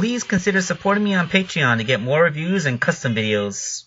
Please consider supporting me on Patreon to get more reviews and custom videos.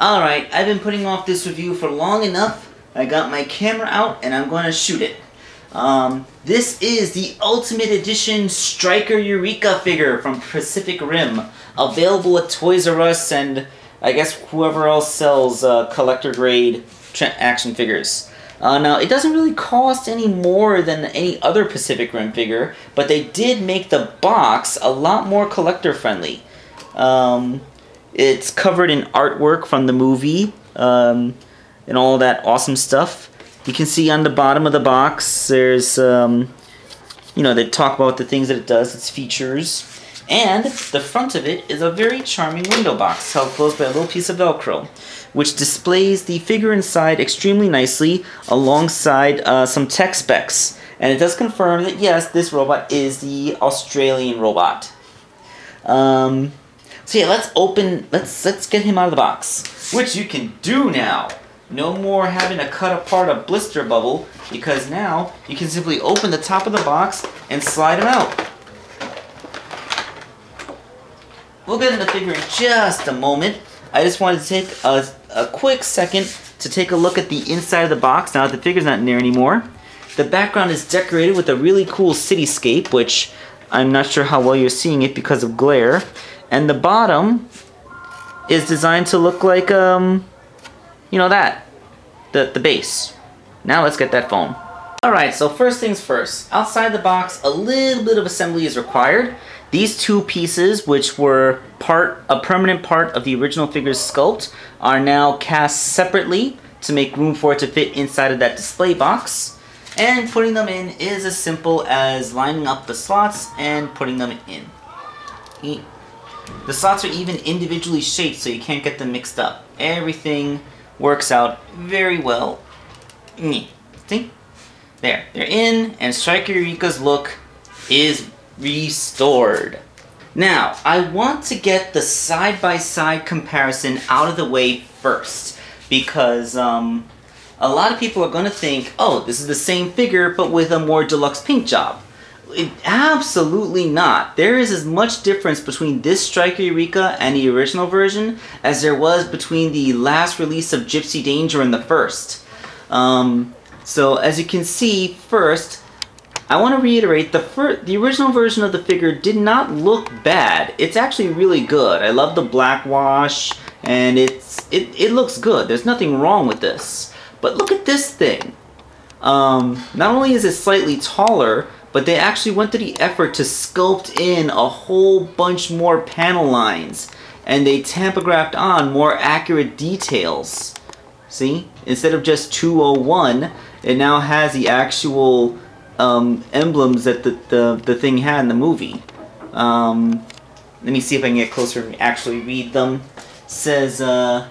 Alright, I've been putting off this review for long enough. I got my camera out and I'm going to shoot it. This is the Ultimate Edition Striker Eureka figure from Pacific Rim. Available at Toys R Us and I guess whoever else sells collector grade action figures. Now, it doesn't really cost any more than any other Pacific Rim figure, but they did make the box a lot more collector friendly. It's covered in artwork from the movie, and all that awesome stuff. You can see on the bottom of the box, there's, you know, they talk about the things that it does, its features. And the front of it is a very charming window box, held closed by a little piece of Velcro, which displays the figure inside extremely nicely, alongside some tech specs. And it does confirm that, yes, this robot is the Australian robot. So yeah, let's get him out of the box, which you can do now. No more having to cut apart a blister bubble, because now you can simply open the top of the box and slide him out. We'll get into the figure in just a moment. I just wanted to take a quick second to take a look at the inside of the box now that the figure's not in there anymore. The background is decorated with a really cool cityscape, which I'm not sure how well you're seeing it because of glare. And the bottom is designed to look like, you know that, the base. Now let's get that phone. Alright, so first things first. Outside the box, a little bit of assembly is required. These two pieces, which were a permanent part of the original figure's sculpt, are now cast separately to make room for it to fit inside of that display box. And putting them in is as simple as lining up the slots and putting them in. The slots are even individually shaped so you can't get them mixed up. Everything works out very well. See? There, they're in, and Striker Eureka's look is restored. Now, I want to get the side-by-side comparison out of the way first, because a lot of people are going to think, oh, this is the same figure, but with a more deluxe paint job. Absolutely not. There is as much difference between this Striker Eureka and the original version as there was between the last release of Gypsy Danger and the first. So as you can see, first, I want to reiterate, the original version of the figure did not look bad. It's actually really good. I love the black wash, and it looks good. There's nothing wrong with this. But look at this thing. Not only is it slightly taller, but they actually went to the effort to sculpt in a whole bunch more panel lines. And they tampographed on more accurate details. See? Instead of just 201, it now has the actual emblems that the thing had in the movie. Let me see if I can get closer and actually read them. It says GN006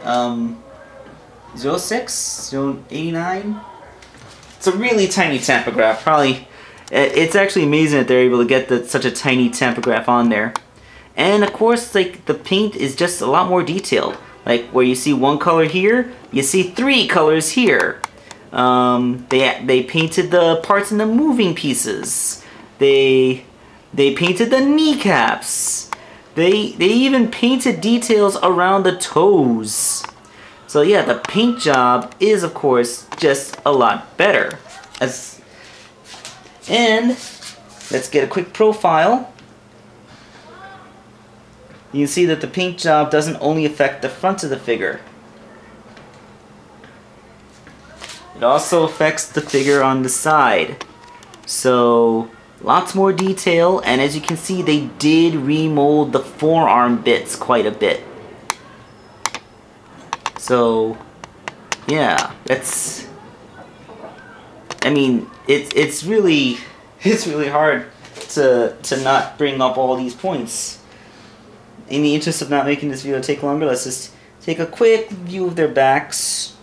USF 089. It's a really tiny tampograph. Probably, it's actually amazing that they're able to get such a tiny tampograph on there. And of course, like, the paint is just a lot more detailed. Like where you see one color here, you see 3 colors here. They painted the parts in the moving pieces. They painted the kneecaps. They even painted details around the toes. So yeah, the paint job is, of course, just a lot better. And let's get a quick profile. You can see that the paint job doesn't only affect the front of the figure. It also affects the figure on the side. So lots more detail, and as you can see, they did remold the forearm bits quite a bit. So, yeah, that's, I mean, it's really hard to not bring up all these points. In the interest of not making this video take longer, let's just take a quick view of their backs.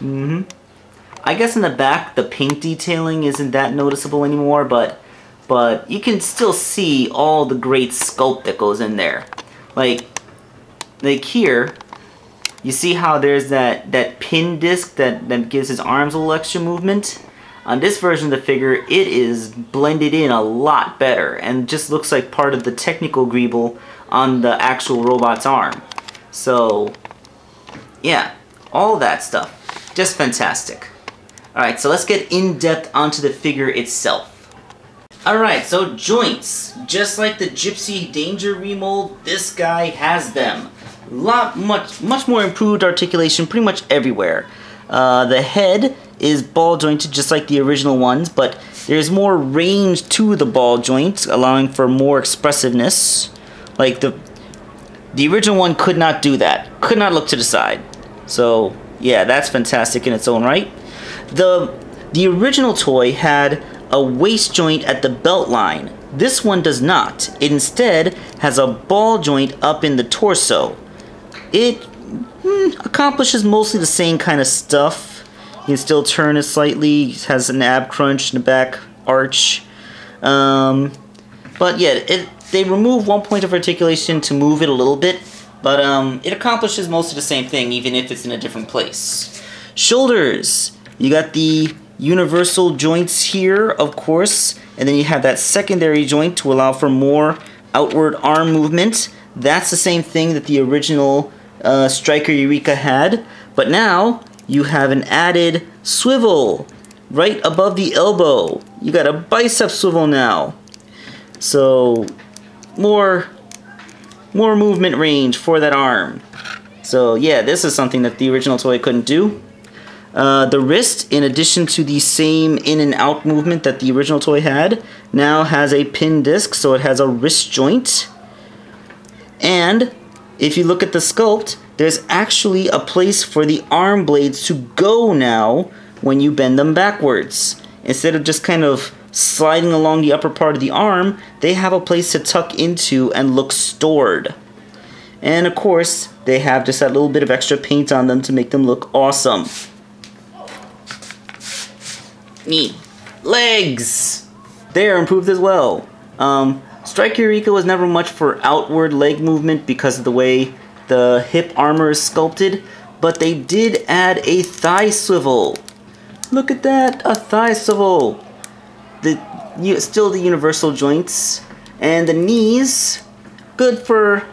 I guess in the back, the paint detailing isn't that noticeable anymore, but you can still see all the great sculpt that goes in there. Like here, you see how there's that pin disc that gives his arms a little extra movement? On this version of the figure, it is blended in a lot better and just looks like part of the technical greeble on the actual robot's arm. So, yeah, all that stuff. Just fantastic. Alright, so let's get in depth onto the figure itself. Alright, so joints. Just like the Gypsy Danger remold, this guy has them. Much more improved articulation pretty much everywhere. The head is ball jointed just like the original ones, but there's more range to the ball joint, allowing for more expressiveness. Like the original one could not do that. Could not look to the side. So yeah, that's fantastic in its own right. The original toy had a waist joint at the belt line. This one does not. It instead has a ball joint up in the torso. It accomplishes mostly the same kind of stuff. You can still turn it slightly. It has an ab crunch in the back arch. But yeah, they remove one point of articulation to move it a little bit. But it accomplishes most of the same thing, even if it's in a different place. Shoulders. You got the universal joints here, of course. And then you have that secondary joint to allow for more outward arm movement. That's the same thing that the original Striker Eureka had. But now you have an added swivel right above the elbow. You got a bicep swivel now. So more movement range for that arm. So yeah, this is something that the original toy couldn't do. The wrist, in addition to the same in and out movement that the original toy had, now has a pin disc, so it has a wrist joint. And if you look at the sculpt, there's actually a place for the arm blades to go now when you bend them backwards. Instead of just kind of sliding along the upper part of the arm, they have a place to tuck into and look stored. And of course, they have just that little bit of extra paint on them to make them look awesome. Neat. Legs! They are improved as well. Striker Eureka was never much for outward leg movement because of the way the hip armor is sculpted, but they did add a thigh swivel. Look at that, a thigh swivel. Still the universal joints, and the knees, good for,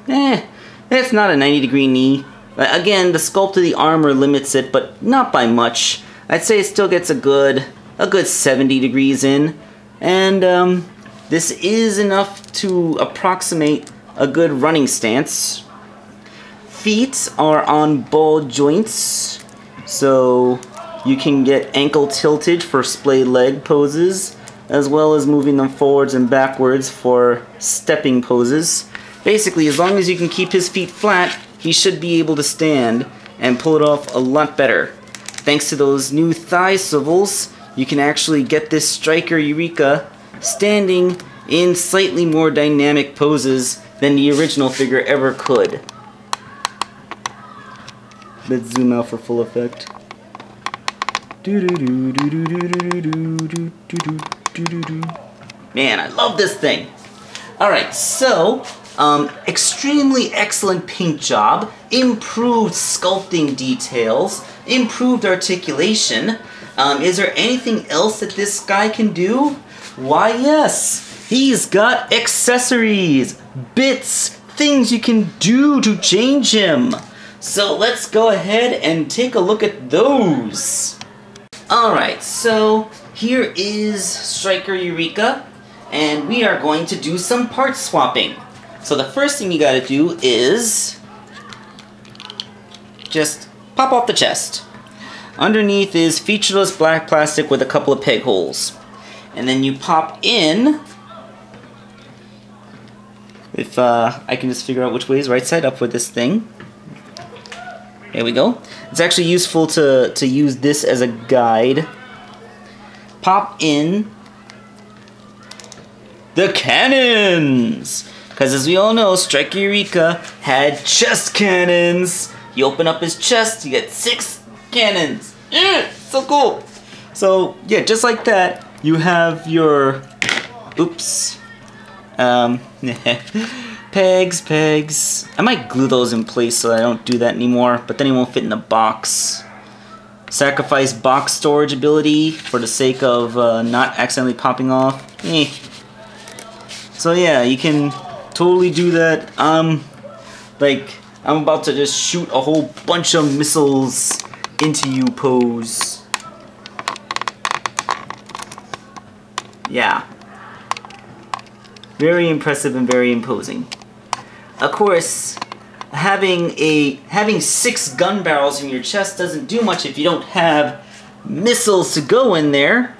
it's not a 90-degree knee. Again, the sculpt of the armor limits it, but not by much. I'd say it still gets a good 70 degrees in, and this is enough to approximate a good running stance. Feet are on ball joints, so you can get ankle tiltage for splayed leg poses, as well as moving them forwards and backwards for stepping poses. Basically, as long as you can keep his feet flat, he should be able to stand and pull it off a lot better. Thanks to those new thigh swivels, you can actually get this Striker Eureka standing in slightly more dynamic poses than the original figure ever could. Let's zoom out for full effect. Man, I love this thing. Alright, so, extremely excellent paint job, improved sculpting details, improved articulation. Is there anything else that this guy can do? Why, yes! He's got accessories, bits, things you can do to change him. So let's go ahead and take a look at those. Alright, so here is Striker Eureka, and we are going to do some part swapping. So the first thing you gotta do is just pop off the chest. Underneath is featureless black plastic with a couple of peg holes. And then you pop in, if I can just figure out which way is right side up with this thing. There we go. It's actually useful to use this as a guide. Pop in the cannons! Because as we all know, Striker Eureka had chest cannons. You open up his chest, you get 6 cannons. So cool. So yeah, just like that, you have your, oops, pegs. I might glue those in place so I don't do that anymore, but then it won't fit in the box. Sacrifice box storage ability for the sake of not accidentally popping off. So yeah, you can totally do that. Like, I'm about to just shoot a whole bunch of missiles into you pose. Yeah. Very impressive and very imposing. Of course, having 6 gun barrels in your chest doesn't do much if you don't have missiles to go in there.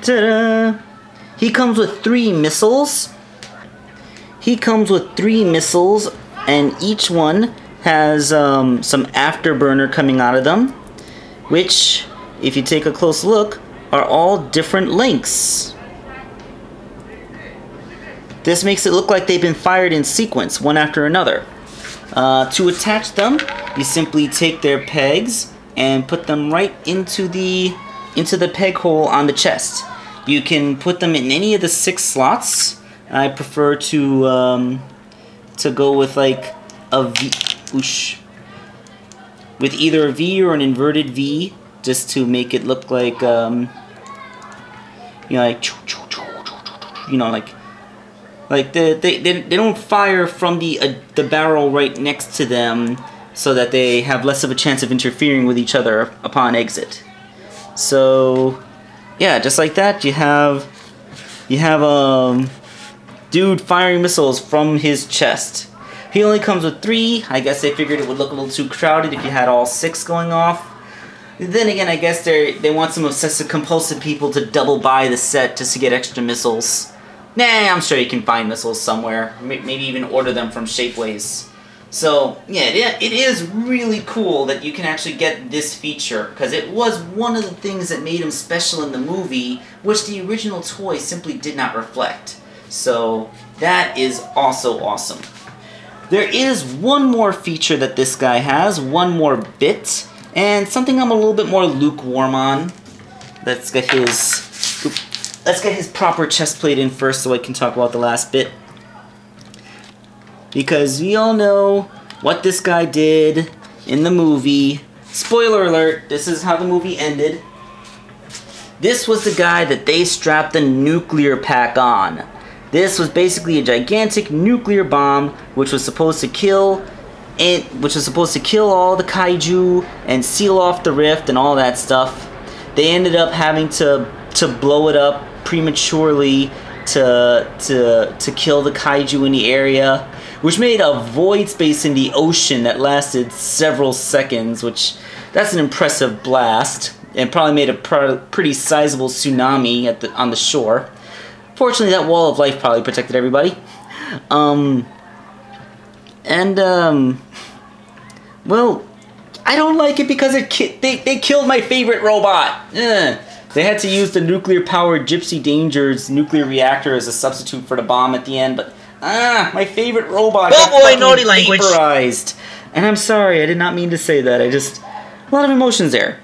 Ta-da! He comes with 3 missiles. And each one has some afterburner coming out of them, which, if you take a close look, are all different lengths. This makes it look like they've been fired in sequence, one after another. To attach them, you simply take their pegs and put them right into the peg hole on the chest. You can put them in any of the 6 slots. I prefer to go with like a V, with either a V or an inverted V, just to make it look like like they don't fire from the barrel right next to them, so that they have less of a chance of interfering with each other upon exit. So yeah, just like that, you have dude firing missiles from his chest. He only comes with 3. I guess they figured it would look a little too crowded if you had all 6 going off. Then again, I guess they want some obsessive compulsive people to double buy the set just to get extra missiles. Nah, I'm sure you can find missiles somewhere. Maybe even order them from Shapeways. So yeah, it is really cool that you can actually get this feature, because it was one of the things that made him special in the movie, which the original toy simply did not reflect. So that is also awesome. There is one more feature that this guy has, one more bit, and something I'm a little bit more lukewarm on. Let's get his proper chest plate in first so I can talk about the last bit. Because we all know what this guy did in the movie. Spoiler alert, this is how the movie ended. This was the guy that they strapped the nuclear pack on. This was basically a gigantic nuclear bomb which was supposed to kill all the kaiju and seal off the rift and all that stuff. They ended up having to blow it up prematurely to kill the kaiju in the area, which made a void space in the ocean that lasted several seconds, which that's an impressive blast, and probably made a pretty sizable tsunami on the shore. Fortunately, that wall of life probably protected everybody. Well, I don't like it because they killed my favorite robot. They had to use the nuclear-powered Gypsy Danger's nuclear reactor as a substitute for the bomb at the end, but my favorite robot got fucking vaporized. And I'm sorry, I did not mean to say that. A lot of emotions there.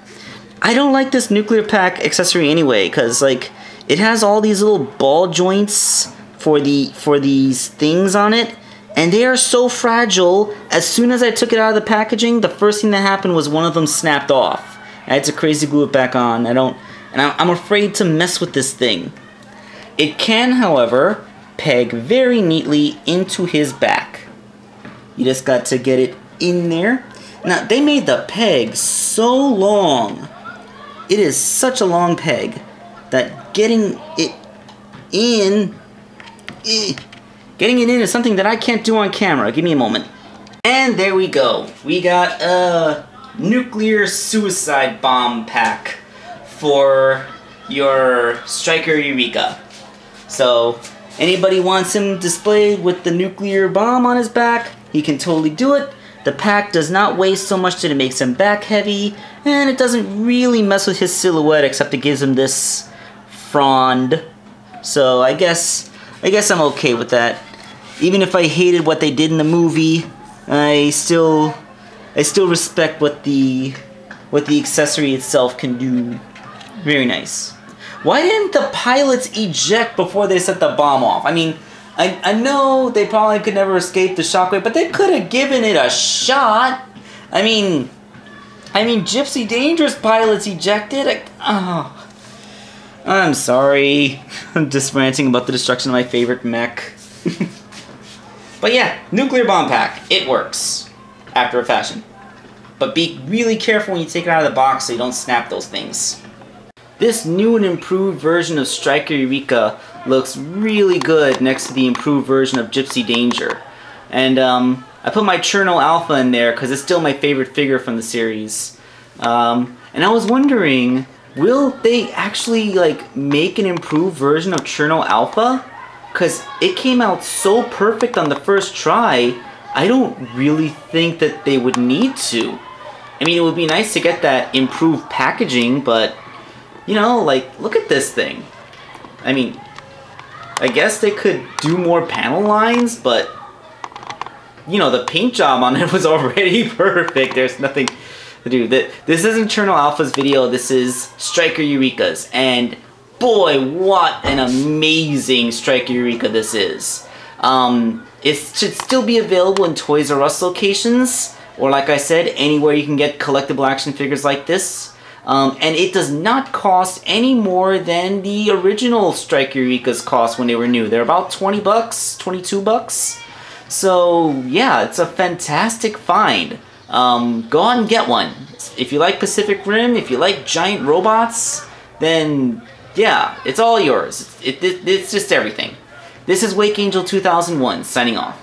I don't like this nuclear pack accessory anyway, because like it has all these little ball joints for these things on it, and they are so fragile. As soon as I took it out of the packaging, the first thing that happened was one of them snapped off. I had to crazy glue it back on. I'm afraid to mess with this thing. It can, however, peg very neatly into his back. You just got to get it in there. Now, they made the peg so long. It is such a long peg that getting it in is something that I can't do on camera. Give me a moment. And there we go. We got a nuclear suicide bomb pack for your Striker Eureka. So, anybody wants him displayed with the nuclear bomb on his back, he can totally do it. The pack does not weigh so much that it makes him back heavy, and it doesn't really mess with his silhouette except it gives him this frond. So I guess I'm okay with that. Even if I hated what they did in the movie, I still respect what the what the accessory itself can do. Very nice. Why didn't the pilots eject before they set the bomb off? I mean, I know they probably could never escape the shockwave, but they could have given it a shot. I mean, Gypsy Danger's pilots ejected. I'm sorry. I'm just ranting about the destruction of my favorite mech. But yeah, nuclear bomb pack. It works. After a fashion. But be really careful when you take it out of the box so you don't snap those things. This new and improved version of Striker Eureka looks really good next to the improved version of Gypsy Danger. And I put my Cherno Alpha in there because it's still my favorite figure from the series. And I was wondering, will they actually like make an improved version of Cherno Alpha? Because it came out so perfect on the first try, I don't really think that they would need to. I mean, it would be nice to get that improved packaging, but, you know, like, look at this thing. I mean, I guess they could do more panel lines, but, you know, the paint job on it was already perfect. There's nothing to do. This isn't Cherno Alpha's video, this is Striker Eureka's, and boy, what an amazing Striker Eureka this is. It should still be available in Toys R Us locations, or like I said, anywhere you can get collectible action figures like this. And it does not cost any more than the original Striker Eureka's cost when they were new. They're about 20 bucks, 22 bucks. So yeah, it's a fantastic find. Go out and get one. If you like Pacific Rim, if you like giant robots, then yeah, it's all yours. It's just everything. This is Wakeangel2K1 signing off.